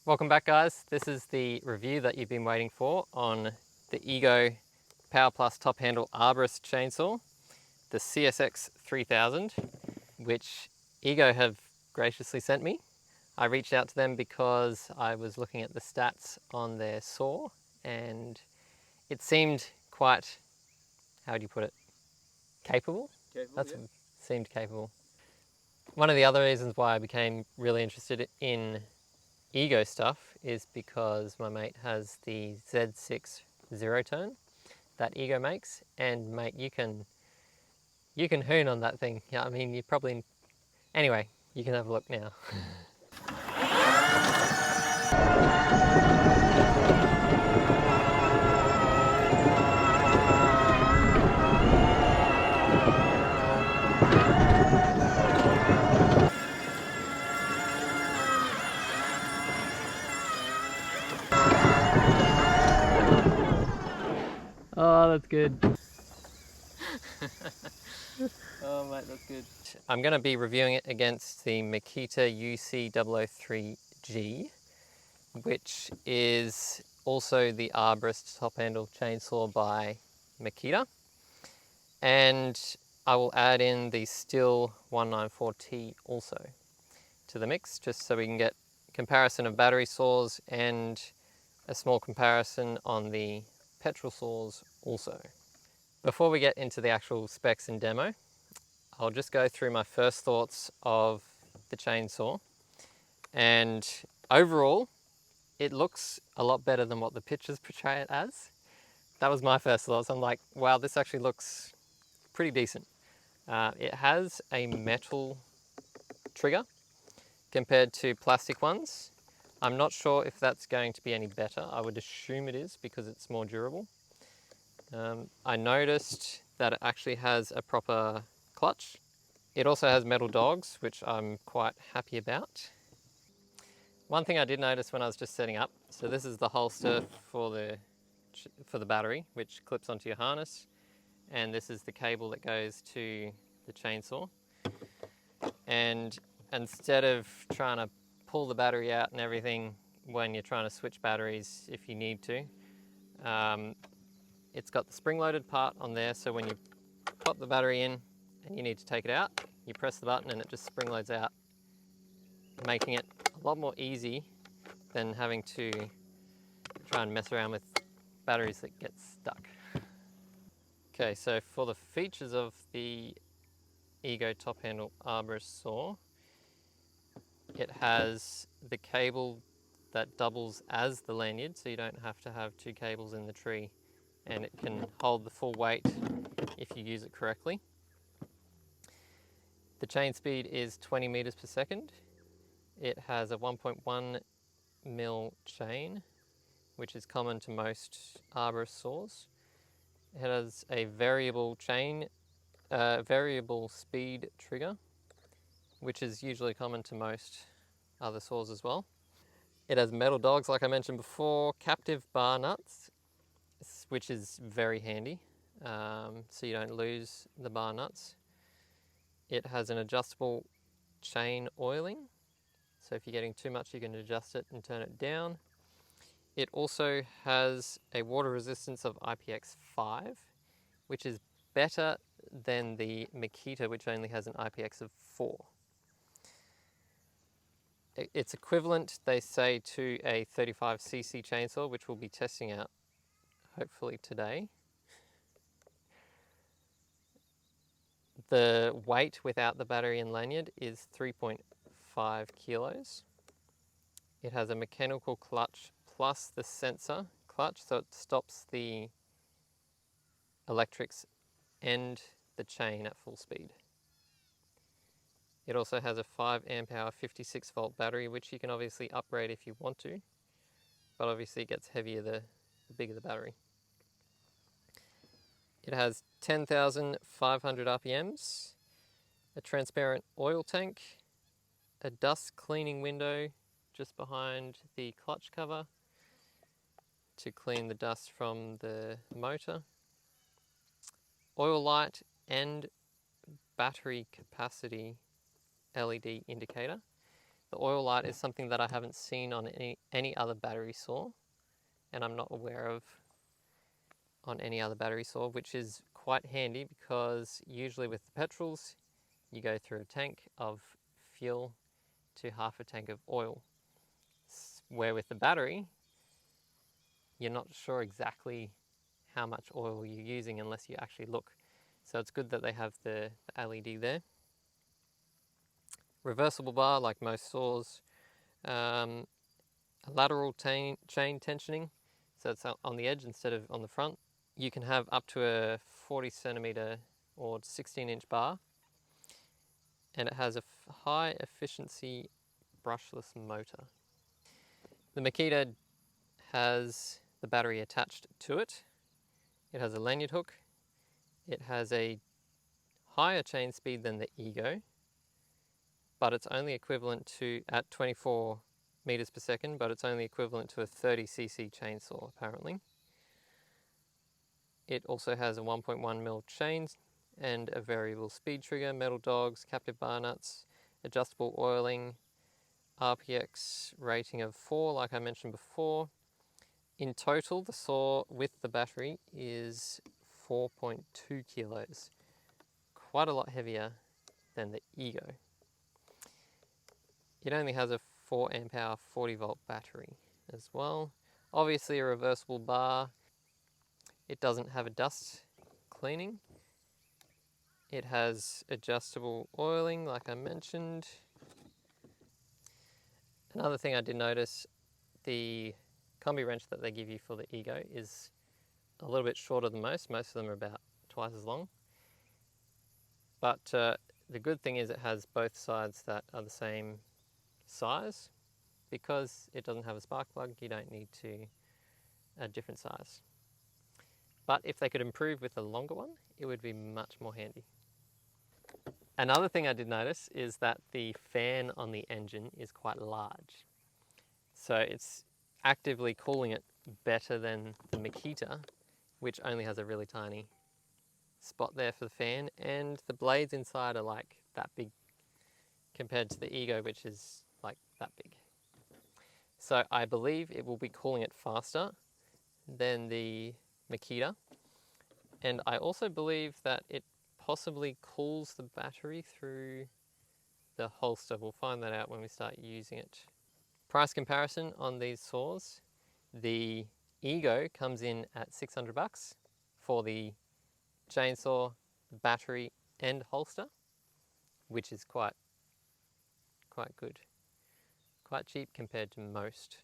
Welcome back, guys. This is the review that you've been waiting for on the Ego Power Plus Top Handle Arborist chainsaw, the CSX 3000, which Ego have graciously sent me. I reached out to them because I was looking at the stats on their saw and it seemed quite, how would you put it, capable? Seemed capable. One of the other reasons why I became really interested in Ego stuff is because my mate has the Z6 zero turn that Ego makes, and mate, you can hoon on that thing. Yeah, I mean, you probably, anyway, you can have a look now. Oh, that's good. Oh, mate, that's good. I'm going to be reviewing it against the Makita UC003G, which is also the Arborist top handle chainsaw by Makita. And I will add in the Stihl 194T also to the mix, just so we can get comparison of battery saws and a small comparison on the petrol saws also. Before we get into the actual specs and demo, I'll just go through my first thoughts of the chainsaw. And overall, it looks a lot better than what the pictures portray it as. That was my first thoughts. I'm like, wow, this actually looks pretty decent. It has a metal trigger compared to plastic ones. I'm not sure if that's going to be any better. I would assume it is because it's more durable. I noticed that it actually has a proper clutch. It also has metal dogs, which I'm quite happy about. One thing I did notice when I was just setting up, so this is the holster for the battery, which clips onto your harness, and this is the cable that goes to the chainsaw. And instead of trying to pull the battery out and everything when you're trying to switch batteries if you need to, it's got the spring-loaded part on there, so when you pop the battery in and you need to take it out, you press the button and it just spring-loads out, making it a lot more easy than having to try and mess around with batteries that get stuck. Okay, so for the features of the Ego top handle Arborist saw, it has the cable that doubles as the lanyard, so you don't have to have two cables in the tree, and it can hold the full weight if you use it correctly. The chain speed is 20 meters per second. It has a 1.1 mil chain, which is common to most arborist saws. It has a variable speed trigger, which is usually common to most other saws as well. It has metal dogs, like I mentioned before, captive bar nuts, which is very handy, so you don't lose the bar nuts. It has an adjustable chain oiling, so if you're getting too much, you can adjust it and turn it down. It also has a water resistance of IPX5, which is better than the Makita, which only has an IPX of 4. It's equivalent, they say, to a 35cc chainsaw, which we'll be testing out hopefully today. The weight without the battery and lanyard is 3.5 kilos. It has a mechanical clutch plus the sensor clutch, so it stops the electrics and the chain at full speed. It also has a 5 amp hour 56 volt battery, which you can obviously upgrade if you want to, but obviously it gets heavier the bigger the battery. It has 10,500 RPMs, a transparent oil tank, a dust cleaning window just behind the clutch cover to clean the dust from the motor, oil light and battery capacity LED indicator. The oil light is something that I haven't seen on any other battery saw, and I'm not aware of on any other battery saw, which is quite handy because usually with the petrols, you go through a tank of fuel to half a tank of oil. Where with the battery, you're not sure exactly how much oil you're using unless you actually look. So it's good that they have the LED there. Reversible bar, like most saws. A lateral chain tensioning, so it's on the edge instead of on the front. You can have up to a 40 centimeter or 16-inch bar, and it has a high efficiency brushless motor. The Makita has the battery attached to it. It has a lanyard hook. It has a higher chain speed than the Ego, but it's only equivalent to, at 24 meters per second, but it's only equivalent to a 30cc chainsaw apparently. It also has a 1.1mm chain and a variable speed trigger, metal dogs, captive bar nuts, adjustable oiling, RPX rating of 4 like I mentioned before. In total, the saw with the battery is 4.2 kilos, quite a lot heavier than the Ego. It only has a 4 amp hour 40 volt battery as well. Obviously a reversible bar. It doesn't have a dust cleaning. It has adjustable oiling like I mentioned. Another thing I did notice, the combi wrench that they give you for the Ego is a little bit shorter than most. Most of them are about twice as long. But the good thing is it has both sides that are the same size. Because it doesn't have a spark plug, you don't need to a different size. But if they could improve with a longer one, it would be much more handy. Another thing I did notice is that the fan on the engine is quite large. So it's actively cooling it better than the Makita, which only has a really tiny spot there for the fan, and the blades inside are like that big compared to the Ego, which is like that big. So I believe it will be cooling it faster than the Makita, and I also believe that it possibly cools the battery through the holster. We'll find that out when we start using it. Price comparison on these saws. The Ego comes in at 600 bucks for the chainsaw, battery and holster, which is quite good. Quite cheap compared to most.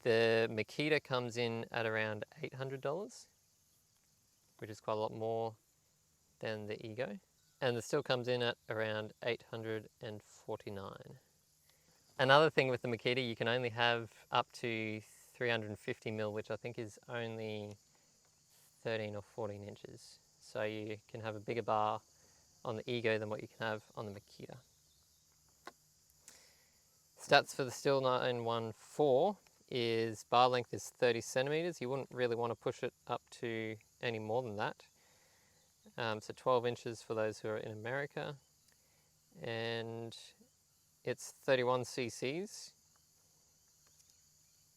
The Makita comes in at around $800, which is quite a lot more than the Ego. And the still comes in at around $849. Another thing with the Makita, you can only have up to 350mm, which I think is only 13 or 14 inches. So you can have a bigger bar on the Ego than what you can have on the Makita. Stats for the Stihl 914 is bar length is 30 centimeters. You wouldn't really want to push it up to any more than that. So 12 inches for those who are in America. And it's 31 cc's.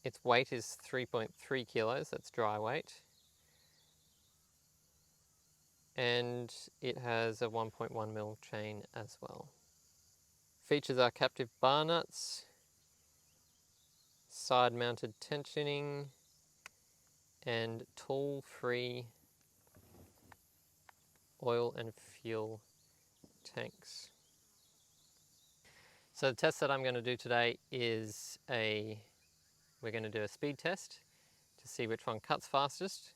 Its weight is 3.3 kilos, that's dry weight. And it has a 1.1mm chain as well. Features are captive bar nuts, side mounted tensioning, and tool-free oil and fuel tanks. So the test that I'm going to do today is we're going to do a speed test to see which one cuts fastest.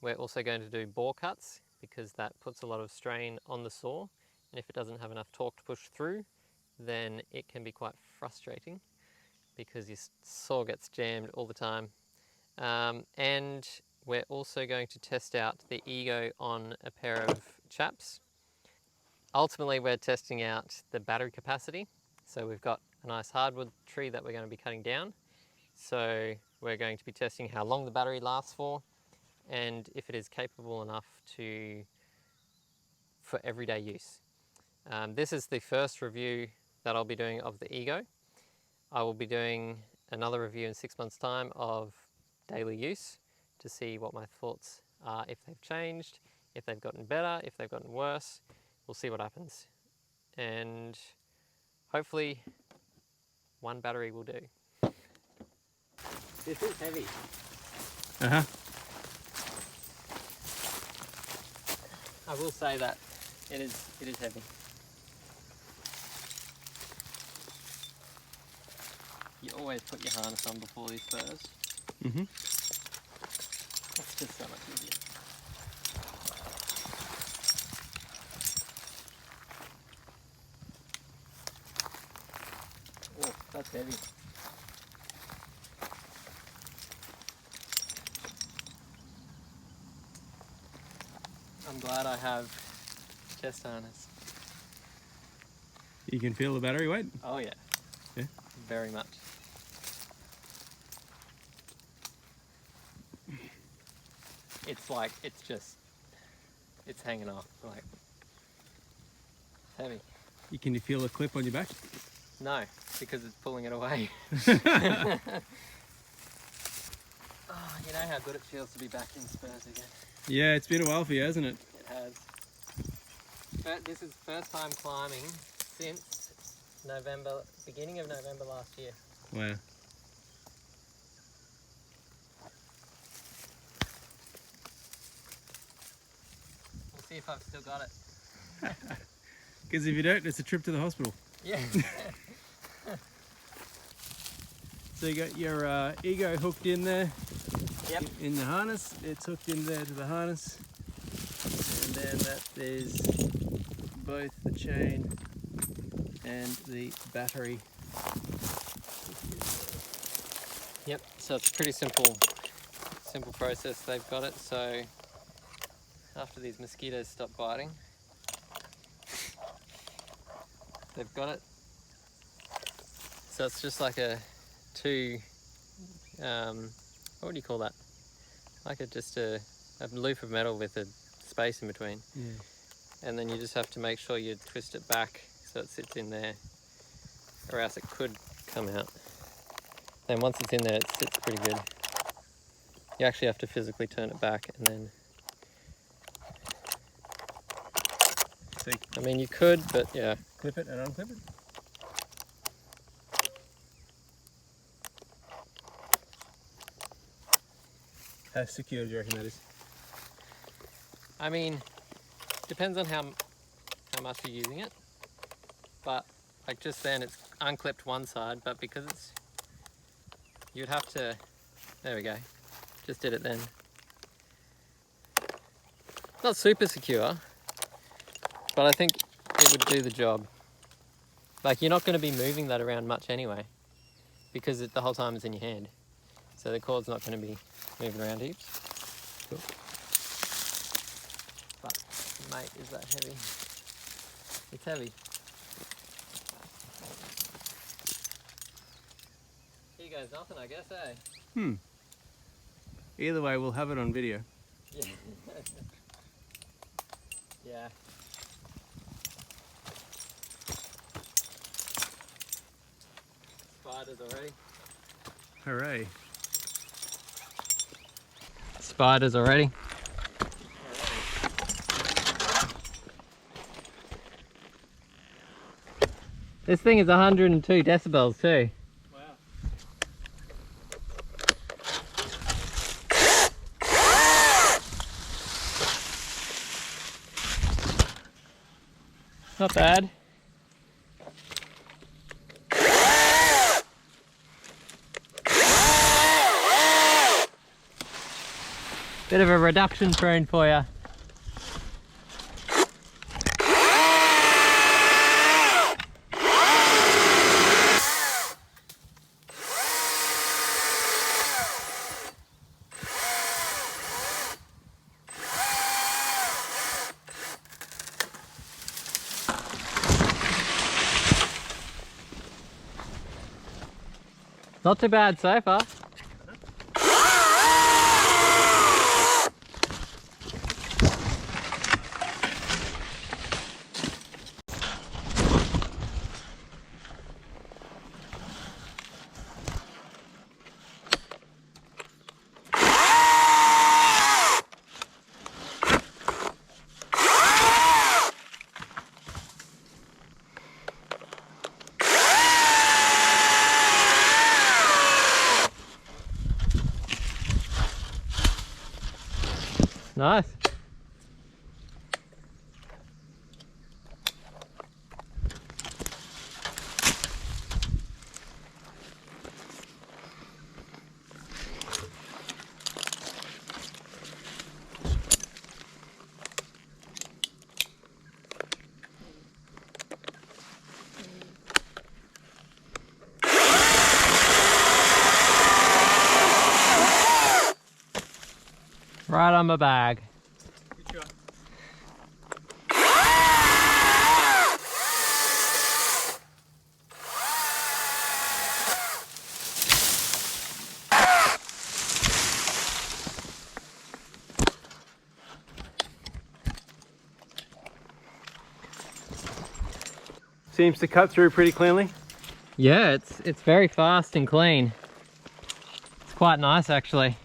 We're also going to do bore cuts because that puts a lot of strain on the saw, and if it doesn't have enough torque to push through, then it can be quite frustrating because your saw gets jammed all the time. And we're also going to test out the Ego on a pair of chaps. Ultimately, we're testing out the battery capacity. So we've got a nice hardwood tree that we're going to be cutting down. So we're going to be testing how long the battery lasts for and if it is capable enough for everyday use. This is the first review that I'll be doing of the Ego. I will be doing another review in 6 months' time of daily use to see what my thoughts are, if they've changed, if they've gotten better, if they've gotten worse. We'll see what happens. And hopefully one battery will do. This is heavy. Uh-huh. I will say that it is heavy. You always put your harness on before these spurs. Mm-hmm. It's just so much easier. Oh, that's heavy. I'm glad I have chest harness. You can feel the battery weight? Oh yeah. Yeah? Very much. It's like, it's hanging off, like, heavy. Can you feel the clip on your back? No, because it's pulling it away. Oh, you know how good it feels to be back in spurs again. Yeah, it's been a while for you, hasn't it? It has. But this is first time climbing since November, beginning of November last year. Wow. We'll see if I've still got it. Because if you don't, it's a trip to the hospital. Yeah. So you got your Ego hooked in there. Yep. In the harness. It's hooked in there to the harness. And then that is both the chain and the battery. Yep, so it's a pretty simple process. They've got it, so after these mosquitoes stop biting, they've got it. So it's just like a what do you call that? Like just a loop of metal with a space in between. Yeah. And then you just have to make sure you twist it back so it sits in there, or else it could come out. Then once it's in there, it sits pretty good. You actually have to physically turn it back and then... So I mean, you could, but yeah. clip it and unclip it. How secure do you reckon that is? I mean, depends on how much you're using it. But like just then, it's unclipped one side, but because it's... You'd have to... There we go. Just did it then. Not super secure, but I think it would do the job. Like, you're not going to be moving that around much anyway, because the whole time it's in your hand. So the cord's not going to be moving around heaps. Cool. But, mate, is that heavy? It's heavy. Here goes nothing, I guess, eh? Either way, we'll have it on video. Yeah. Yeah. Spiders already. Hooray. Spiders already. This thing is 102 decibels too. Wow. Not bad. Bit of a reduction prune for you. Not too bad so far. Nice. Right on my bag. Good shot. Seems to cut through pretty cleanly. Yeah, it's very fast and clean. It's quite nice actually.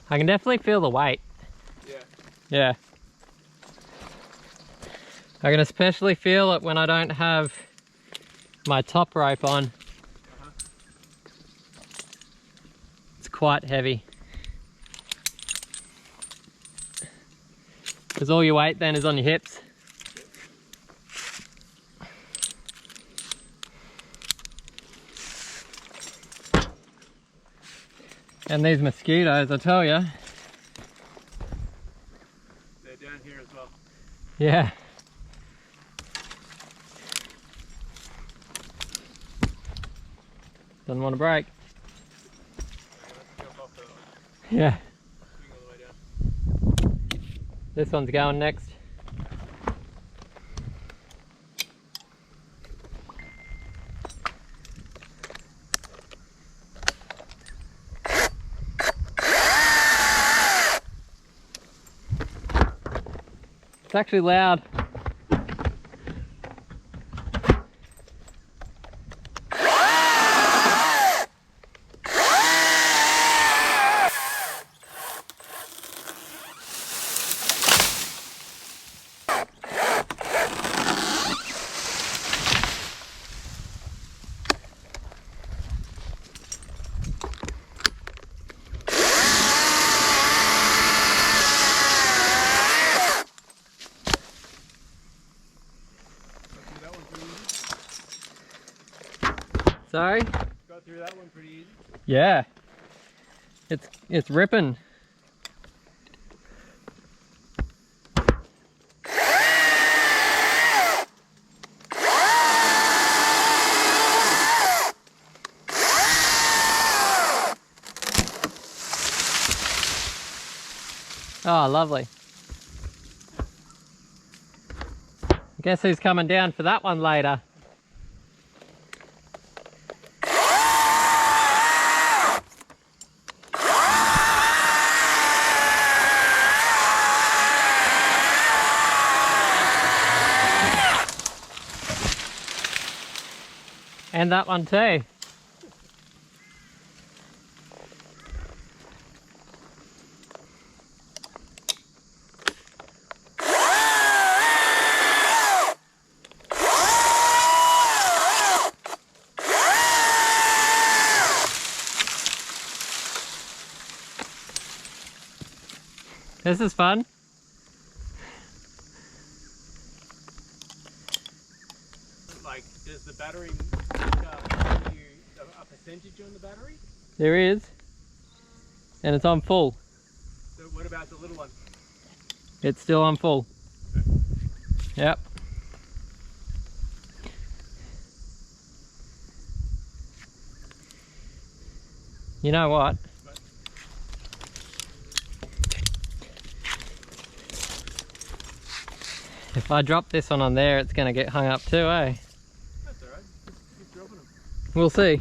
I can definitely feel the weight. Yeah. Yeah. I can especially feel it when I don't have my top rope on. It's quite heavy. Because all your weight then is on your hips. And these mosquitoes, I tell you. They're down here as well. Yeah. Doesn't want to break. Okay, let's jump off that one. Yeah. Swing all the way down. This one's going next. It's actually loud. Sorry? Got through that one pretty easy. Yeah. It's ripping. Oh, lovely. Guess who's coming down for that one later? And that one too. This is fun. Like, does the battery give you a percentage on the battery? There is. And it's on full. So what about the little one? It's still on full. Yep. You know what? If I drop this one on there, it's going to get hung up too, eh? That's alright. Keep dropping them. We'll see.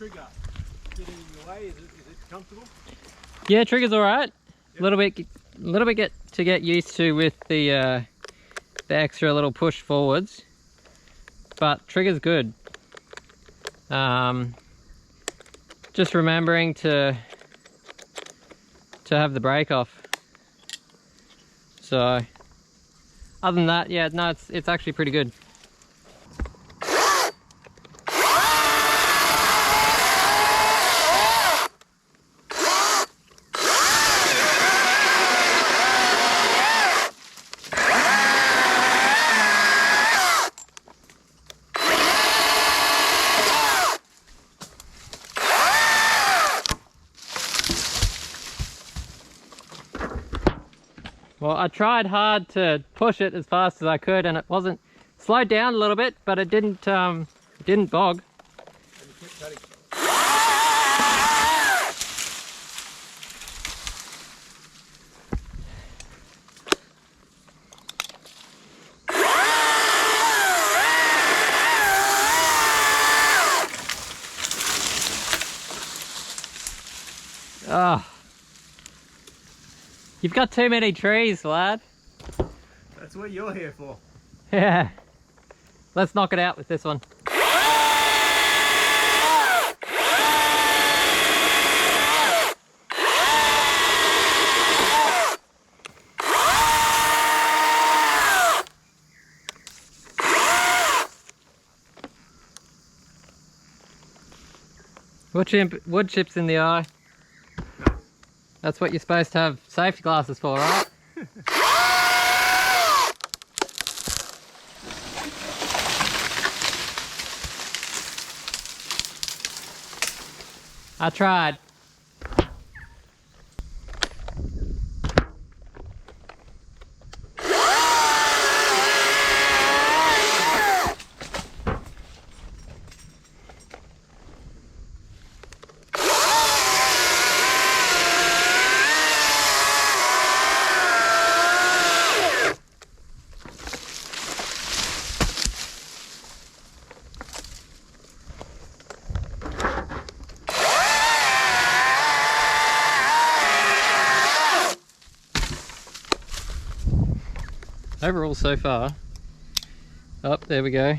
trigger getting in your way? Is it comfortable? Yeah, trigger's all right. A little bit to get used to with the extra little push forwards, but trigger's good. Just remembering to have the brake off. So other than that, yeah, no, it's actually pretty good. Well, I tried hard to push it as fast as I could, and it wasn't slowed down a little bit, but it didn't bog. And you kept cutting. Oh. You've got too many trees, lad. That's what you're here for. Yeah. Let's knock it out with this one. Wood chips in the eye. That's what you're supposed to have safety glasses for, right? I tried. Overall so far, oh, there we go,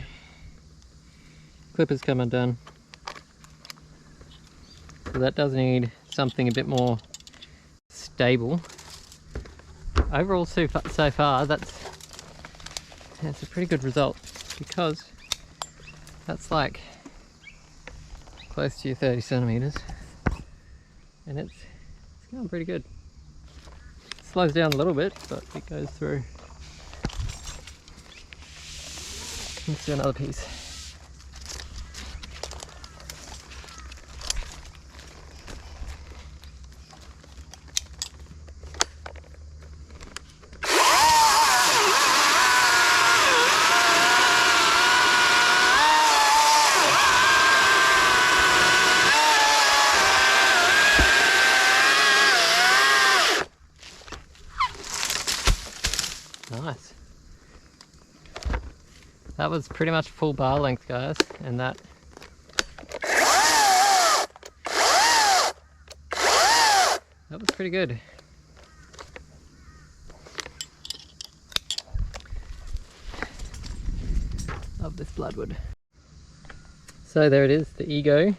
clipper's come undone, so that does need something a bit more stable. Overall so far that's a pretty good result, because that's like close to your 30 centimeters, and it's going pretty good. It slows down a little bit, but it goes through. Let's do another piece. Nice. That was pretty much full bar length, guys, and that was pretty good. Love this bloodwood. So there it is, the Ego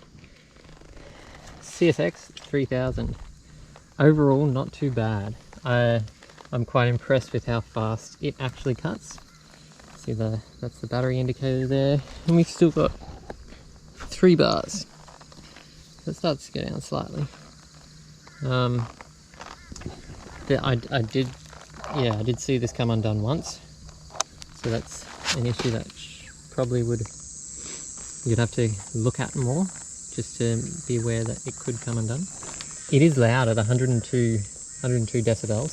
CSX 3000. Overall, not too bad. I'm quite impressed with how fast it actually cuts. See, that's the battery indicator there, and we've still got 3 bars. So it starts to go down slightly. I did see this come undone once, so that's an issue that probably you'd have to look at more, just to be aware that it could come undone. It is loud at 102 decibels,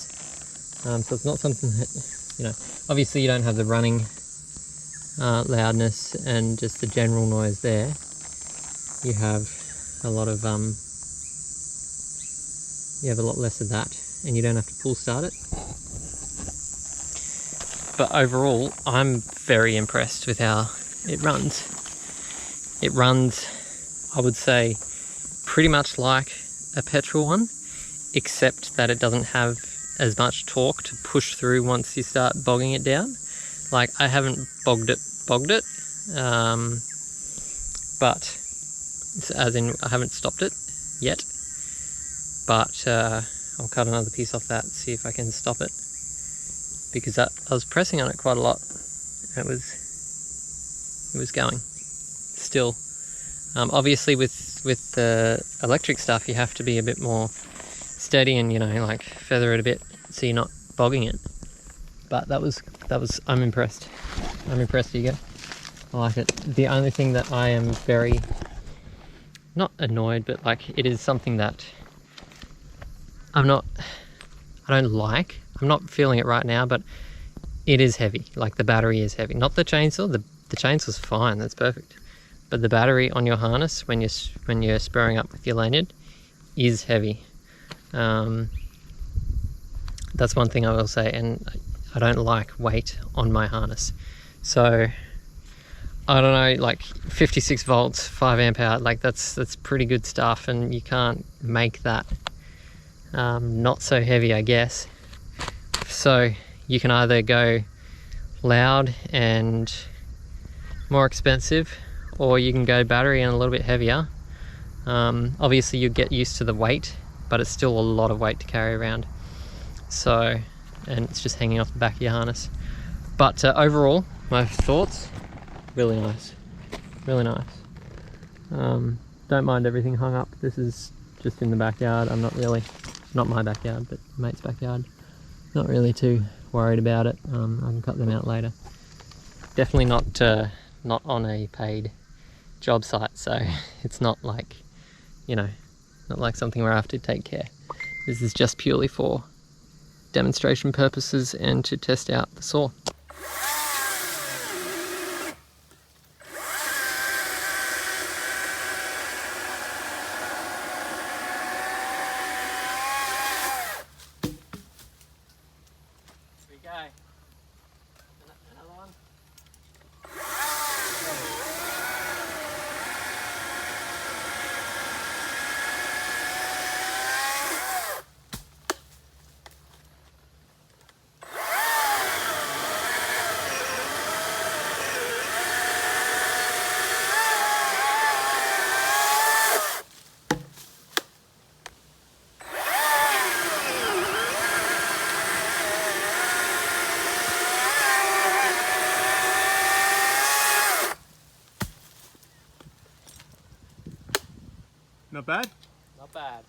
so it's not something that, you know, obviously you don't have the running loudness and just the general noise there. You have a lot of less of that, and you don't have to pull start it. But overall, I'm very impressed with how it runs. It runs I would say pretty much like a petrol one, except that it doesn't have as much torque to push through once you start bogging it down. Like, I haven't bogged it, but as in I haven't stopped it yet, but I'll cut another piece off that and see if I can stop it, because I was pressing on it quite a lot. It was going still. Obviously with the electric stuff you have to be a bit more steady and, you know, like feather it a bit so you're not bogging it. But that was I'm impressed. Hugo. I like it. The only thing that I am very, not annoyed, but like, it is something that I don't like. I'm not feeling it right now, but it is heavy. Like, the battery is heavy. Not the chainsaw. The chainsaw's fine. That's perfect. But the battery on your harness when you're spurring up with your lanyard is heavy. That's one thing I will say, and I don't like weight on my harness. So I don't know, like 56 volts, 5 amp hour, like that's pretty good stuff, and you can't make that not so heavy, I guess. So you can either go loud and more expensive, or you can go battery and a little bit heavier. Obviously you get used to the weight, but it's still a lot of weight to carry around. So, and it's just hanging off the back of your harness. But overall, my thoughts, really nice. Don't mind everything hung up. This is just in the backyard. I'm not really, not my backyard, but mate's backyard. Not really too worried about it. I can cut them out later. Definitely not on a paid job site, so it's not like, you know, not like something where I have to take care. This is just purely for demonstration purposes and to test out the saw. Here we go. Another one. Not bad? Not bad.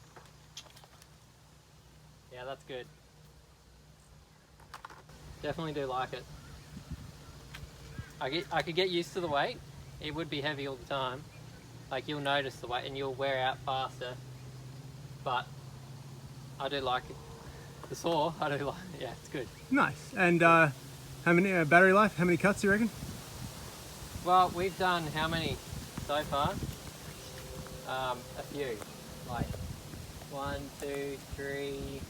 Yeah, that's good. Definitely do like it. I could get used to the weight. It would be heavy all the time. Like, you'll notice the weight and you'll wear out faster. But I do like it. The saw, I do like it. Yeah, it's good. Nice. And how many battery life? How many cuts do you reckon? Well, we've done how many so far? A few, like 1, 2, 3,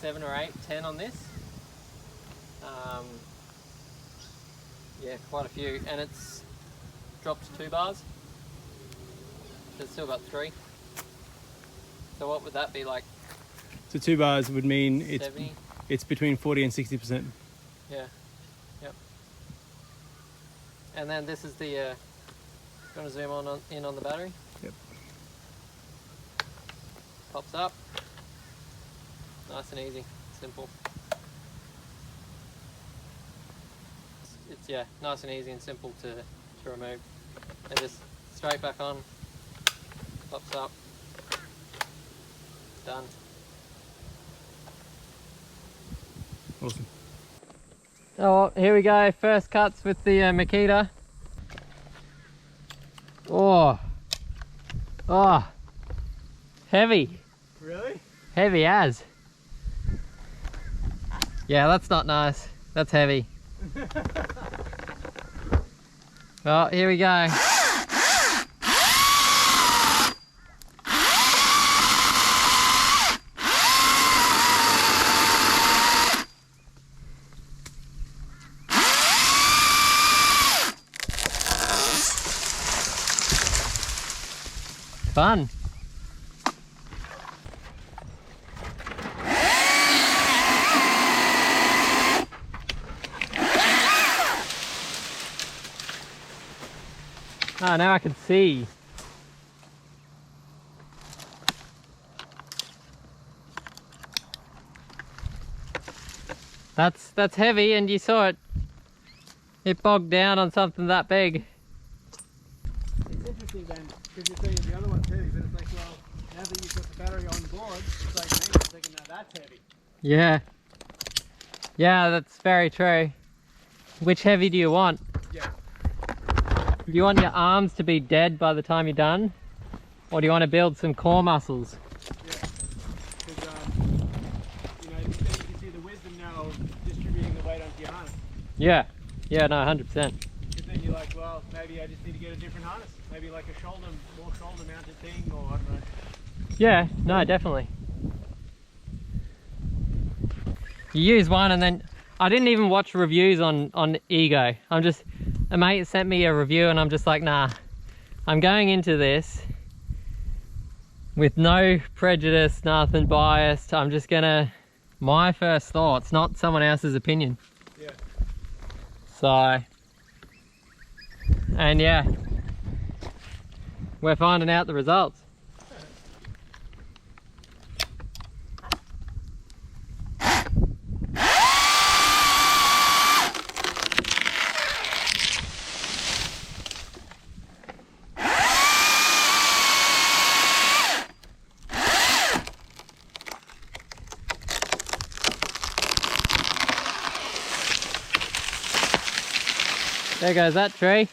7 or 8, 10 on this. Yeah, quite a few, and it's dropped 2 bars. It's still got 3. So what would that be like? So 2 bars would mean 70? It's between 40 and 60%. Yeah. Yep. And then this is the. You want to zoom in on the battery? Yep. Pops up. Nice and easy, simple. It's yeah, nice and easy and simple to remove. And just straight back on. Pops up. Done. Awesome. Oh, here we go. First cuts with the Makita. Oh, heavy. Really? Heavy as. Yeah, that's not nice. That's heavy. Well, here we go. Fun. Ah, now I can see. That's heavy, and you saw it. It bogged down on something that big. It's interesting then, because you're saying the other one's heavy, but it's like, well, now that you've got the battery on board, it's like, hang on a second, now that's heavy. Yeah. Yeah, that's very true. Which heavy do you want? Yeah. Do you want your arms to be dead by the time you're done? Or do you want to build some core muscles? Yeah. Because, you know, you can see the wisdom now of distributing the weight onto your harness. Yeah. Yeah, no, 100%. Because then you're like, well, maybe I just need to get a different harness. Maybe like a more shoulder mounted thing, or I don't know. Yeah, no, definitely. You use one and then... I didn't even watch reviews on Ego. A mate sent me a review and I'm just like, nah. I'm going into this with no prejudice, nothing biased. I'm just gonna... My first thoughts, not someone else's opinion. Yeah. So... And yeah. We're finding out the results. There goes that tree.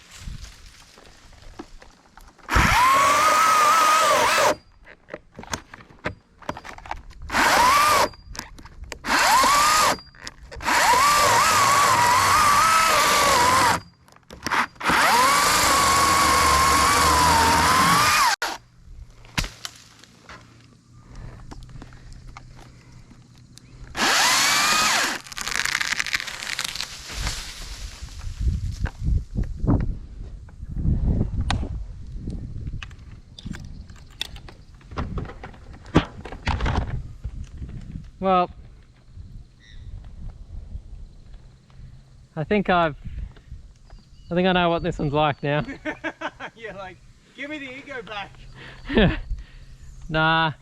Well, I think I know what this one's like now. Yeah, like, give me the Ego back. Nah,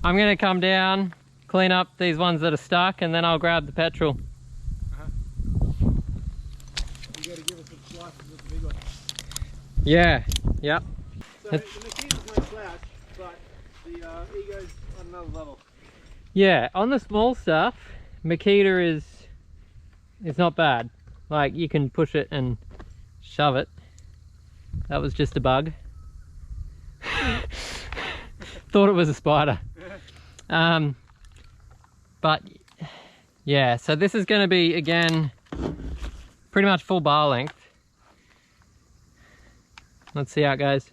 I'm gonna come down, clean up these ones that are stuck, and then I'll grab the Petrol. You gotta give us some slices with the big one. Yeah, yep. So the Makita's no slouch, but the Ego's on another level. Yeah, on the small stuff, Makita is not bad. Like, you can push it and shove it. That was just a bug. Thought it was a spider. But yeah, so this is going to be, again, pretty much full bar length. Let's see how it goes.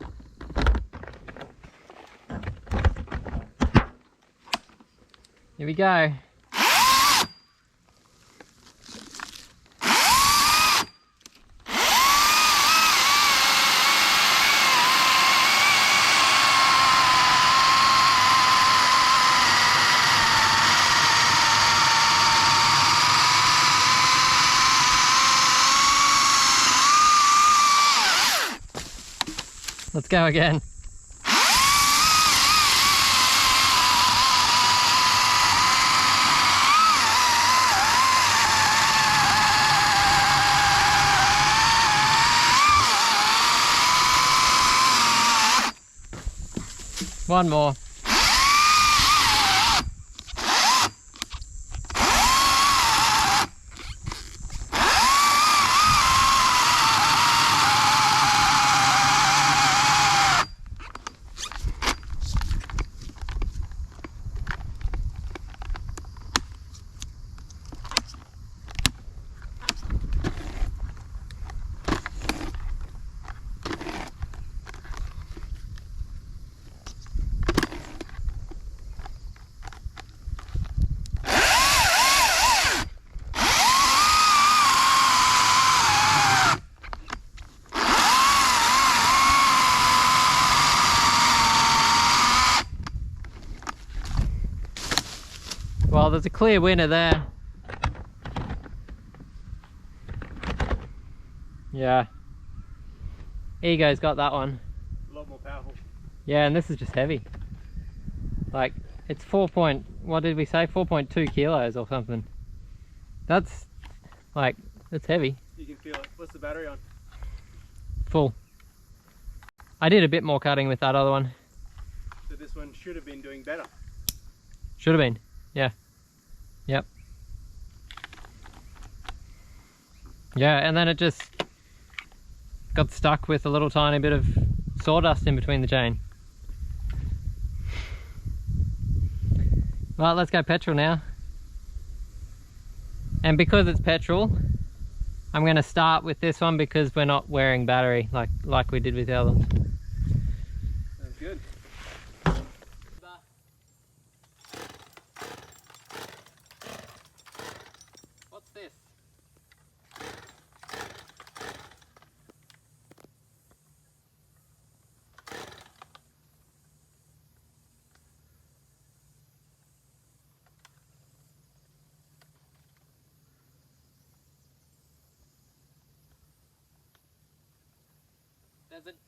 Here we go. Let's go again. One more. Oh, there's a clear winner there. Yeah. Ego's got that one. A lot more powerful. Yeah, and this is just heavy. Like, it's what did we say? 4.2 kilos or something. That's, like, that's heavy. You can feel it. What's the battery on? Full. I did a bit more cutting with that other one. So this one should have been doing better. Should have been. Yeah. Yep. Yeah, and then it just got stuck with a little tiny bit of sawdust in between the chain. Well, let's go petrol now. And because it's petrol, I'm going to start with this one because we're not wearing battery like we did with the other ones. Sounds good. What's this?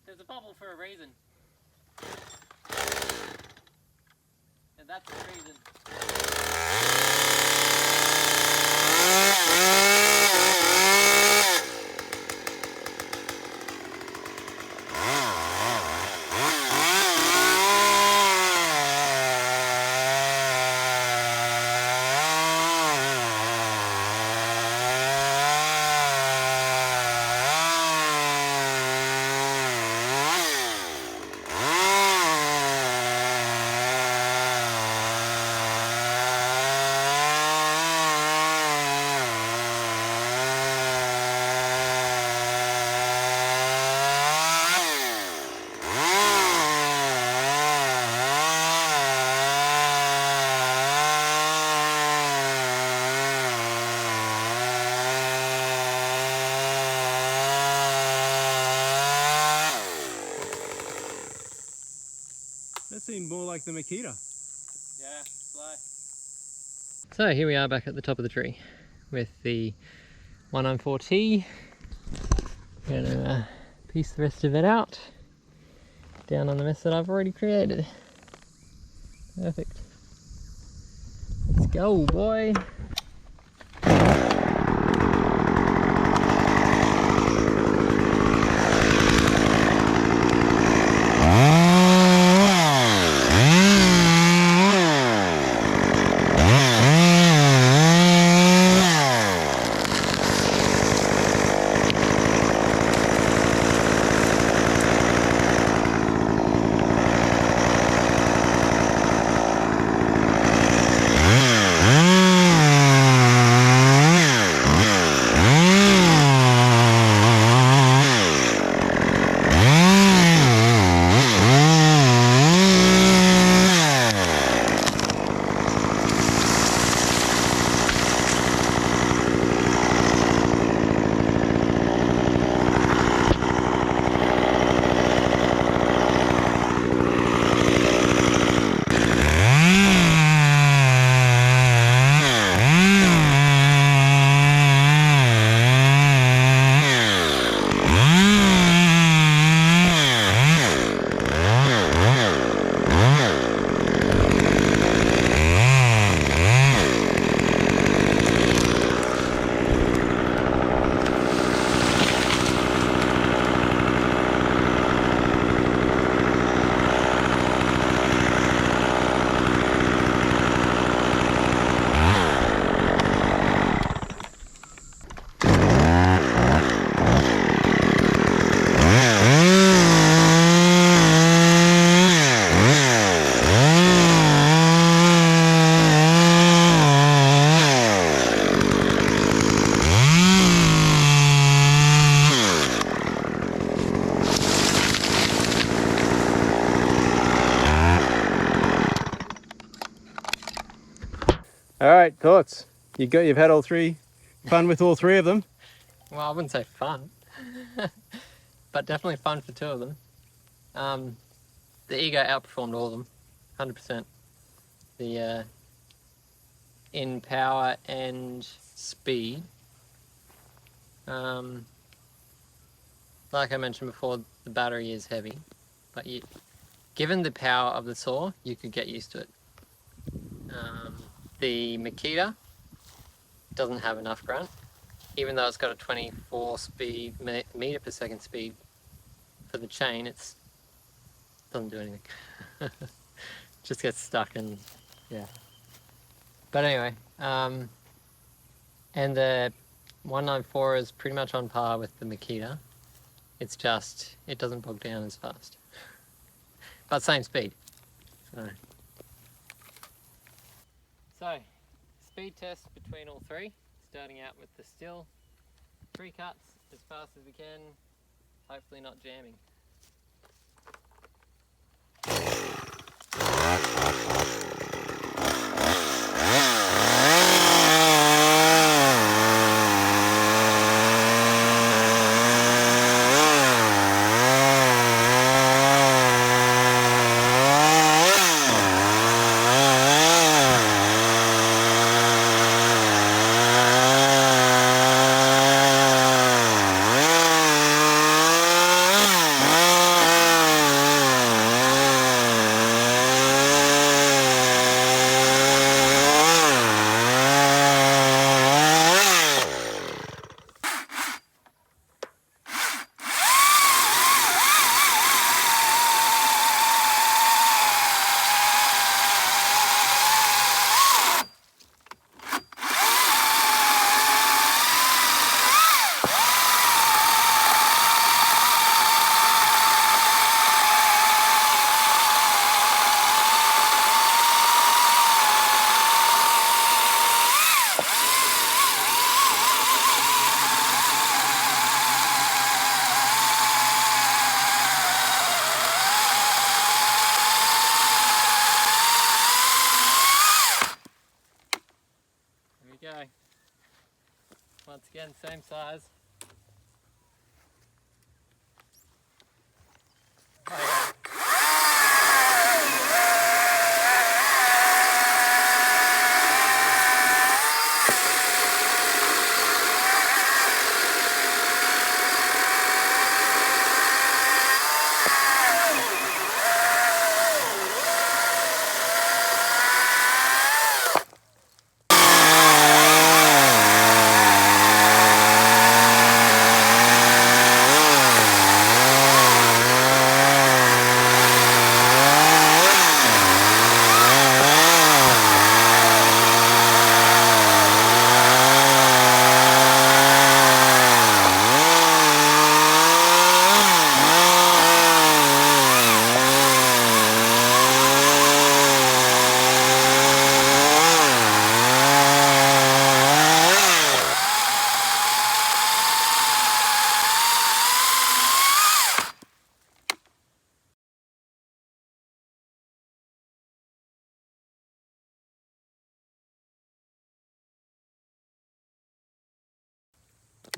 There's a bubble for a reason. And that's the reason. That seemed more like the Makita. Yeah, slow. So here we are back at the top of the tree with the 194T. We're going to piece the rest of it out down on the mess that I've already created. Perfect. Let's go, boy. All right, thoughts? You've had fun with all three of them. Well, I wouldn't say fun, but definitely fun for two of them. The Ego outperformed all of them, 100%. The in power and speed. Like I mentioned before, the battery is heavy, but given the power of the saw, you could get used to it. The Makita doesn't have enough grunt, even though it's got a 24 speed meter per second speed for the chain. It doesn't do anything. Just gets stuck and yeah. But anyway, and the 194 is pretty much on par with the Makita. It's just, it doesn't bog down as fast. But same speed. So speed test between all three, starting out with the still. 3 cuts as fast as we can, hopefully not jamming. Go. Once again, same size. Oh, yeah.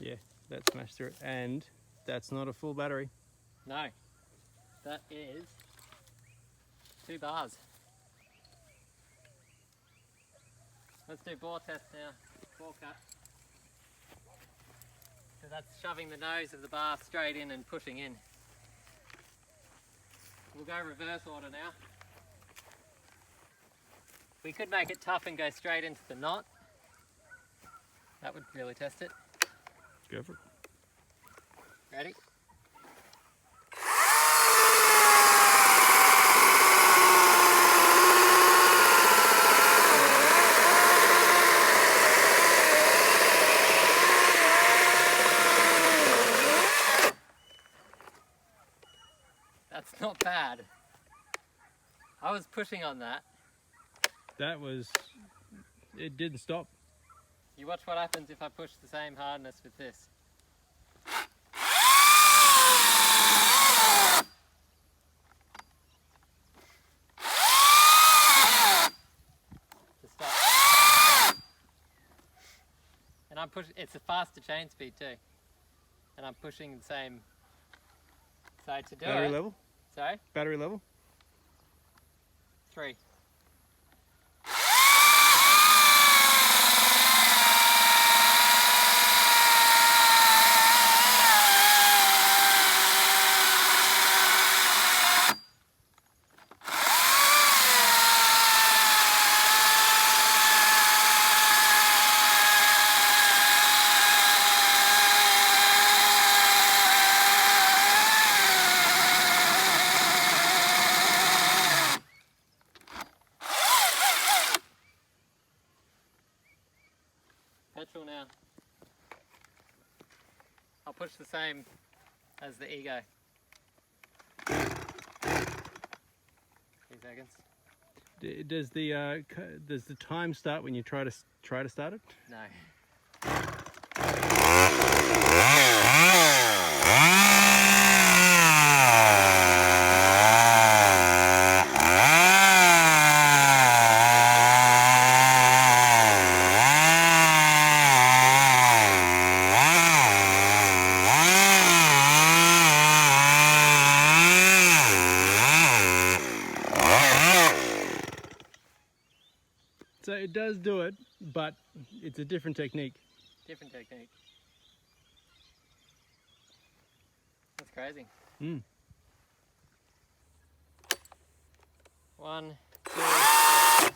Yeah, that smashed through it. And that's not a full battery. No, that is 2 bars. Let's do bore test now. Bore cut. So that's shoving the nose of the bar straight in and pushing in. We'll go reverse order now. We could make it tough and go straight into the knot. That would really test it. Go for it. Ready? That's not bad. I was pushing on that. That was, it didn't stop. You watch what happens if I push the same hardness with this. To stop. And I'm pushing, it's a faster chain speed too. And I'm pushing the same. So to do Battery it. level? Sorry? Battery level? 3. Petrol now. I'll push the same as the Ego. 2 seconds. Does the time start when you try to start it? No. So it does do it, but it's a different technique. Different technique. That's crazy. Mm. 1, 2, 3.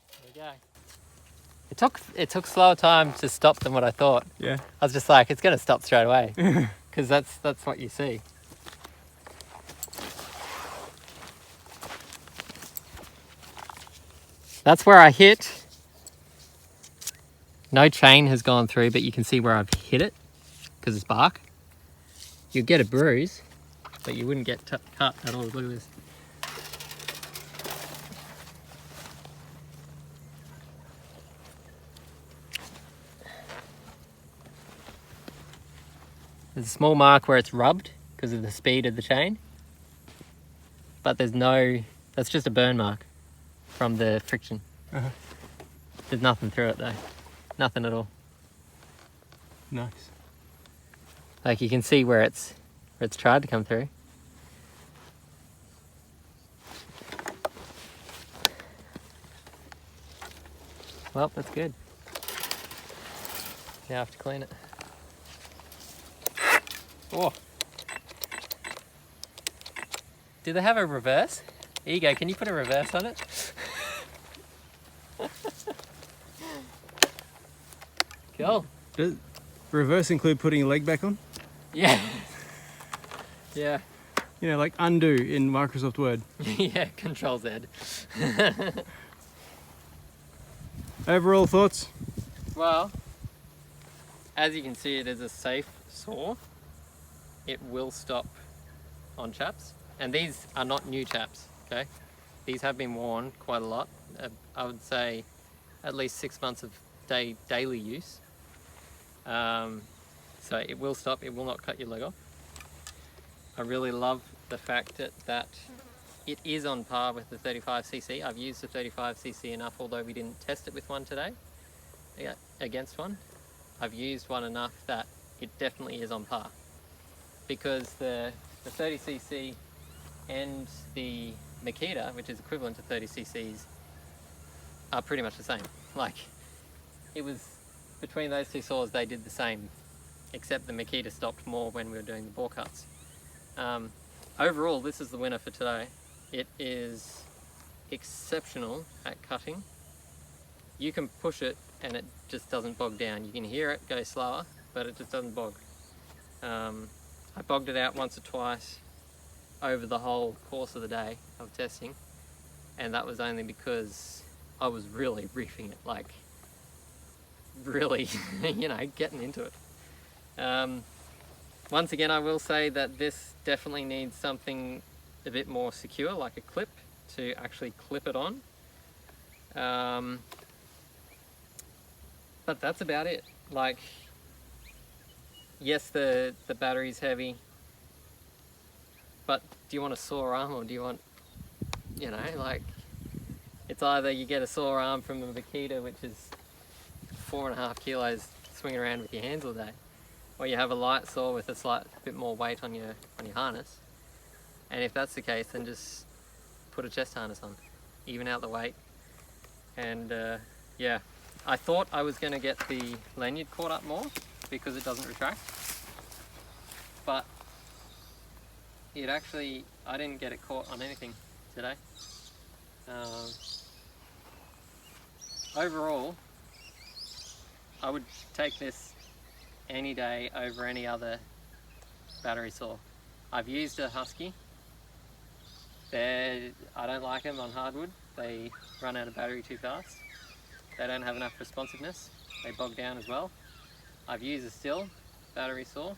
There we go. It took slower time to stop than what I thought. Yeah. I was just like, it's going to stop straight away, because that's what you see. That's where I hit. No chain has gone through, but you can see where I've hit it because it's bark. You'd get a bruise, but you wouldn't get cut at all. Look at this. There's a small mark where it's rubbed because of the speed of the chain, but there's no, that's just a burn mark from the friction. Uh-huh. There's nothing through it though. Nothing at all. Nice. Like you can see where it's tried to come through. Well, that's good. Now I have to clean it. Oh. Do they have a reverse? Ego, can you put a reverse on it? Cool. Does reverse include putting your leg back on? Yeah. Yeah. You know, like undo in Microsoft Word. Yeah, Control Z. Overall thoughts? Well, as you can see, it is a safe saw. It will stop on chaps. And these are not new chaps, okay? These have been worn quite a lot. I would say at least 6 months of daily use. So it will stop, it will not cut your leg off. I really love the fact that it is on par with the 35cc. I've used the 35cc enough, although we didn't test it with one today, against one. I've used one enough that it definitely is on par. Because the 30cc and the Makita, which is equivalent to 30cc's, are pretty much the same. Like, it was between those two saws, they did the same, except the Makita stopped more when we were doing the bore cuts. Overall, this is the winner for today. It is exceptional at cutting. You can push it and it just doesn't bog down. You can hear it go slower, but it just doesn't bog. I bogged it out once or twice over the whole course of the day of testing, and that was only because I was really reefing it, like really, you know, getting into it. Once again, I will say that this definitely needs something a bit more secure, like a clip, to actually clip it on. But that's about it. Like, yes, the battery's heavy, but do you want a sore arm, or do you want, you know, like, it's either you get a sore arm from a Makita, which is 4.5 kilos swinging around with your hands all day, or you have a light saw with a slight bit more weight on your harness. And if that's the case, then just put a chest harness on, even out the weight. And yeah, I thought I was going to get the lanyard caught up more because it doesn't retract, but it actually, I didn't get it caught on anything today. Overall, I would take this any day over any other battery saw. I've used a Husky. I don't like them on hardwood. They run out of battery too fast. They don't have enough responsiveness. They bog down as well. I've used a Stihl battery saw.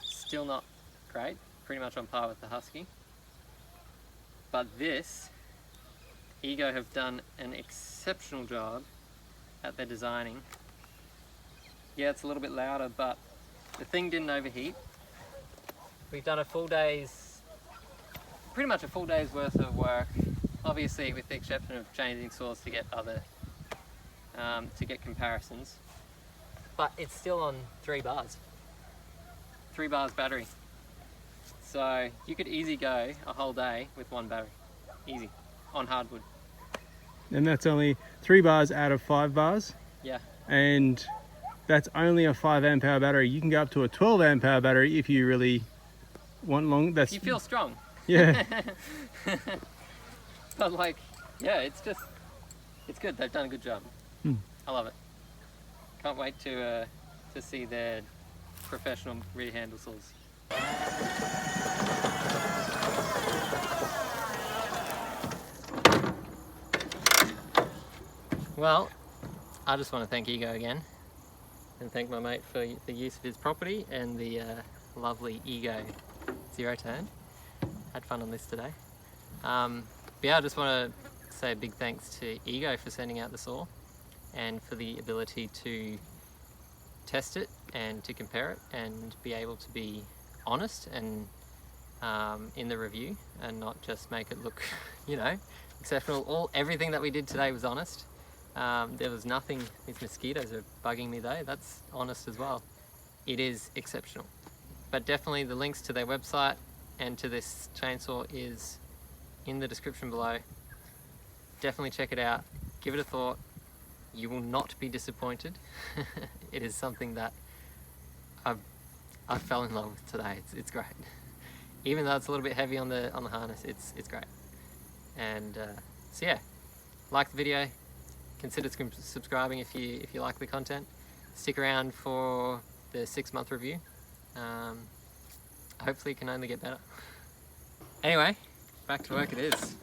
Still not great. Pretty much on par with the Husky. But this, Ego have done an exceptional job at their designing. Yeah, it's a little bit louder, but the thing didn't overheat. We've done pretty much a full day's worth of work, obviously with the exception of changing saws to get comparisons. But it's still on 3 bars. 3 bars battery. So you could easily go a whole day with 1 battery. Easy. On hardwood. And that's only 3 bars out of 5 bars. Yeah. And that's only a 5 amp hour battery. You can go up to a 12 amp hour battery if you really want long. You feel strong. Yeah. But like, yeah, it's good. They've done a good job. I love it. Can't wait to see their professional rear handle saws. Well, I just want to thank Ego again and thank my mate for the use of his property and the lovely Ego zero turn. Had fun on this today. But yeah, I just want to say a big thanks to Ego for sending out the saw and for the ability to test it and to compare it and be able to be honest and in the review and not just make it look, you know, exceptional. Everything that we did today was honest. There was nothing. These mosquitoes are bugging me though. That's honest as well. It is exceptional. But definitely the links to their website and to this chainsaw is in the description below. Definitely check it out. Give it a thought. You will not be disappointed. It is something that I fell in love with today. It's great. Even though it's a little bit heavy on the harness, it's great. And so yeah, like the video. Consider subscribing if you like the content. Stick around for the 6-month review. Hopefully it can only get better. Anyway, back to work it is.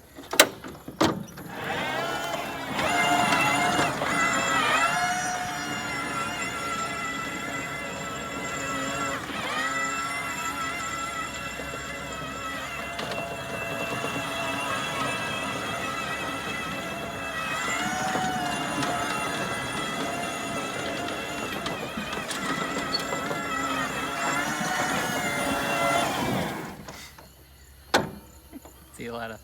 See you later.